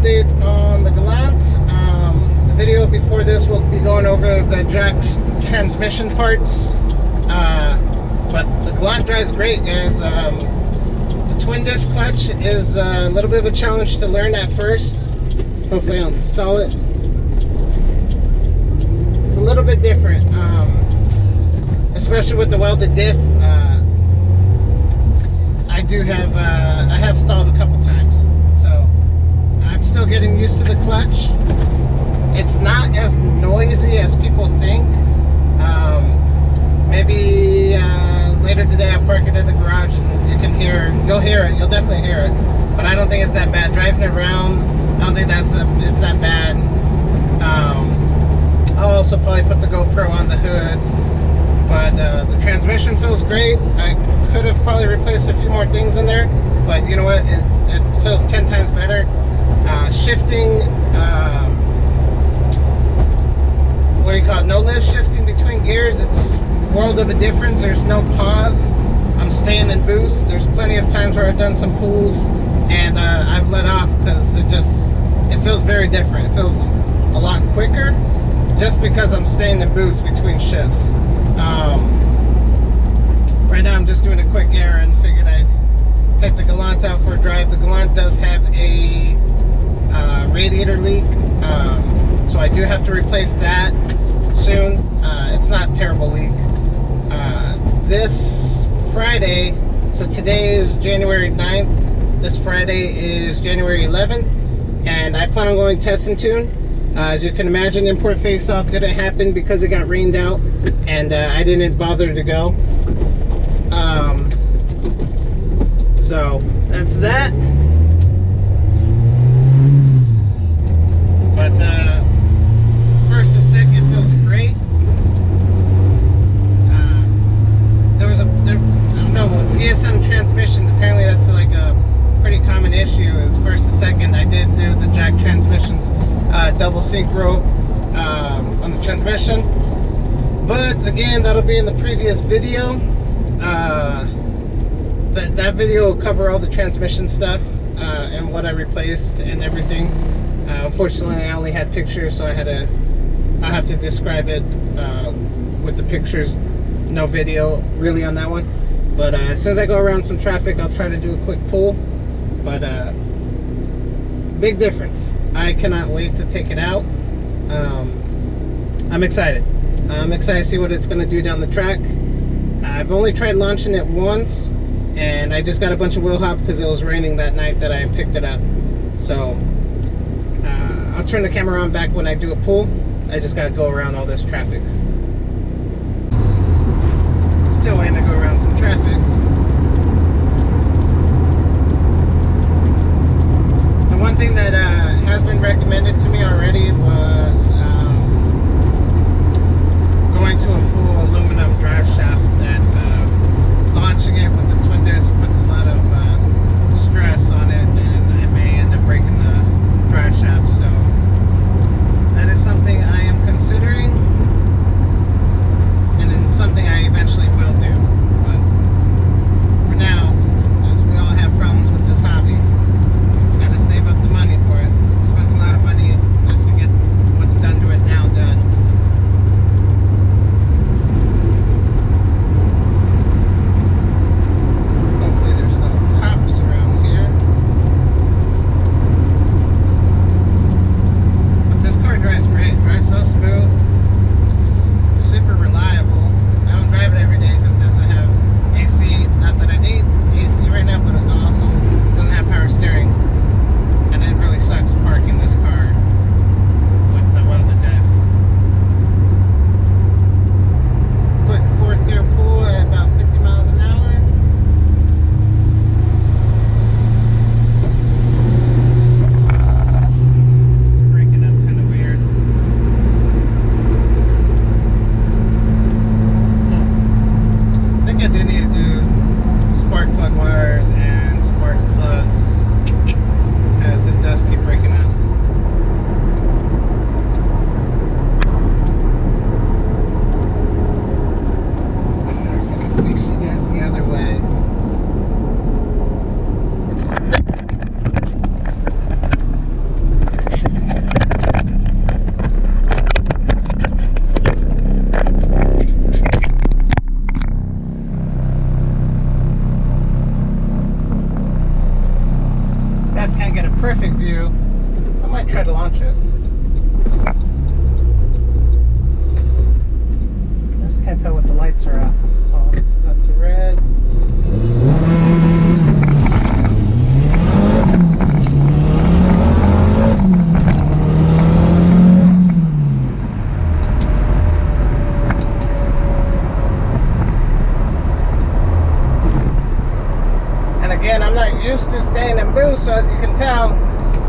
update on the Galant. The video before this will be going over the jack's transmission parts. But the Galant drives great, guys. The twin disc clutch is a little bit of a challenge to learn at first. Hopefully I'll install it. It's a little bit different, especially with the welded diff. I have stalled a couple times, so I'm still getting used to the clutch. It's not as noisy as people think. Maybe later today I'll park it in the garage and you'll hear it, you'll definitely hear it. But I don't think it's that bad. Driving it around, I don't think it's that bad. I'll also probably put the GoPro on the hood. But the transmission feels great. I could have probably replaced a few more things in there, but you know what? It feels 10 times better. Shifting, what do you call it? No lift shifting between gears. It's a world of a difference. There's no pause. I'm staying in boost. There's plenty of times where I've done some pulls and I've let off because it feels very different. It feels a lot quicker just because I'm staying in boost between shifts. Right now I'm just doing a quick errand. Figured I'd take the Galant out for a drive. The Galant does have a radiator leak, so I do have to replace that soon. It's not a terrible leak. This Friday, so today is January 9th, this Friday is January 11th, and I plan on going test and tune. As you can imagine, import face-off didn't happen because it got rained out, and I didn't bother to go. So that's that. But first to second feels great. I don't know, with DSM transmissions, apparently that's like a pretty common issue is first to second. I did do the jack transmissions double synchro on the transmission, but again, that'll be in the previous video. That video will cover all the transmission stuff and what I replaced and everything. Unfortunately, I only had pictures, so I have to describe it with the pictures. No video really on that one. But as soon as I go around some traffic, I'll try to do a quick pull. But big difference. I cannot wait to take it out. I'm excited. I'm excited to see what it's going to do down the track. I've only tried launching it once, and I just got a bunch of wheel hop because it was raining that night that I picked it up. So I'll turn the camera on back when I do a pull. I just got to go around all this traffic. Still waiting to go around some traffic. The one thing that has been recommended to me already was going to a full aluminum drive shaft. That launching it with the twin disc puts a lot of stress on it, and I may end up breaking the drive shaft. So that is something I am considering, and it's something I eventually will do. But for now, as we all have problems with this hobby, gotta save up the money for it. Spent a lot of money just to get what's done used to staying in boost, so as you can tell,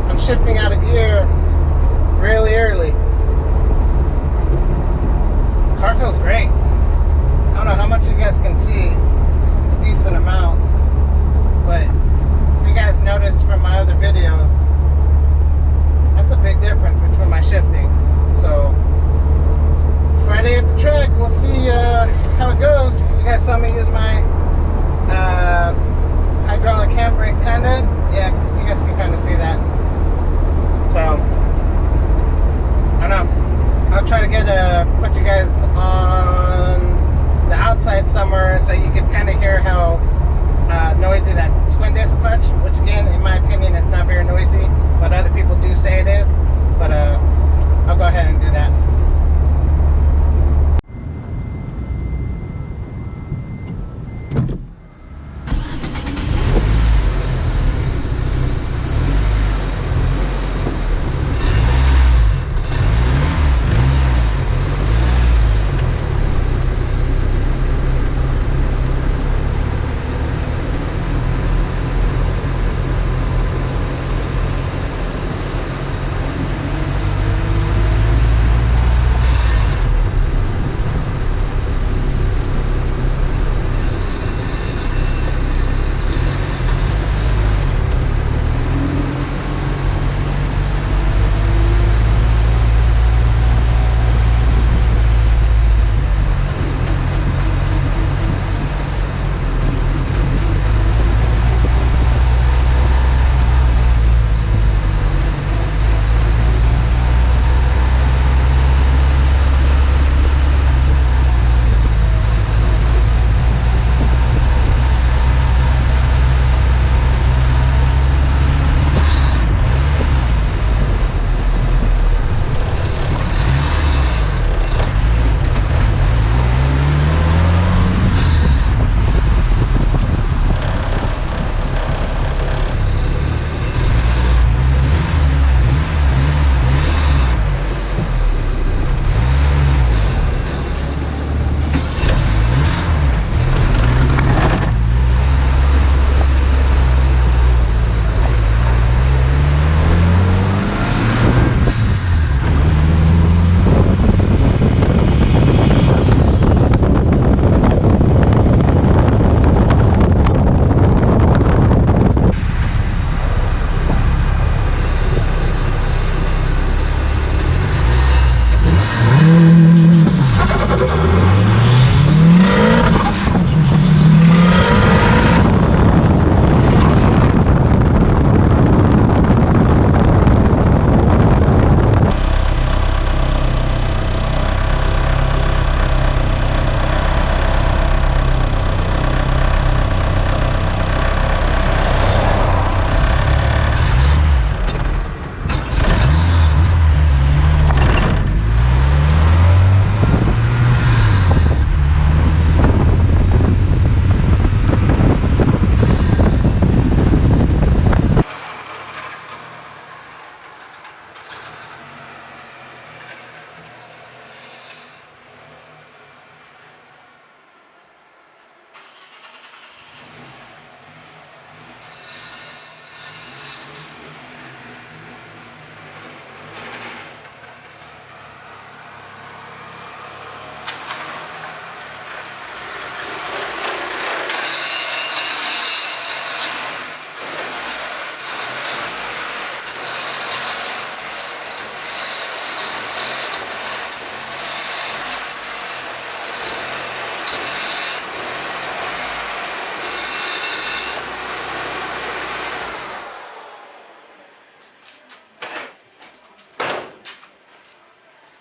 I'm shifting out of gear really early. Car feels great. I don't know how much you guys can see, a decent amount, but if you guys notice from my other videos, that's a big difference between my shifting. So Friday at the track, we'll see how it goes. You guys saw me use my hydraulic handbrake, kinda. Yeah, you guys can kind of see that. So I don't know. I'll try to put you guys on the outside somewhere so you can kind of hear how noisy that twin disc clutch, which again, in my opinion, is not very noisy, but other people do say it is. But I'll go ahead and do that.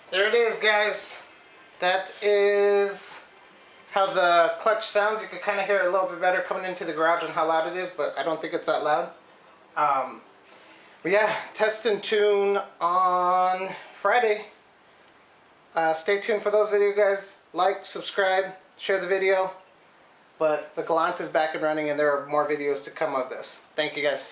There it is, guys. That is how the clutch sounds. You can kind of hear it a little bit better coming into the garage and how loud it is, but I don't think it's that loud. But yeah, test and tune on Friday. Stay tuned for those videos, guys. Like, subscribe, share the video. But the Galant is back and running, and there are more videos to come of this. Thank you, guys.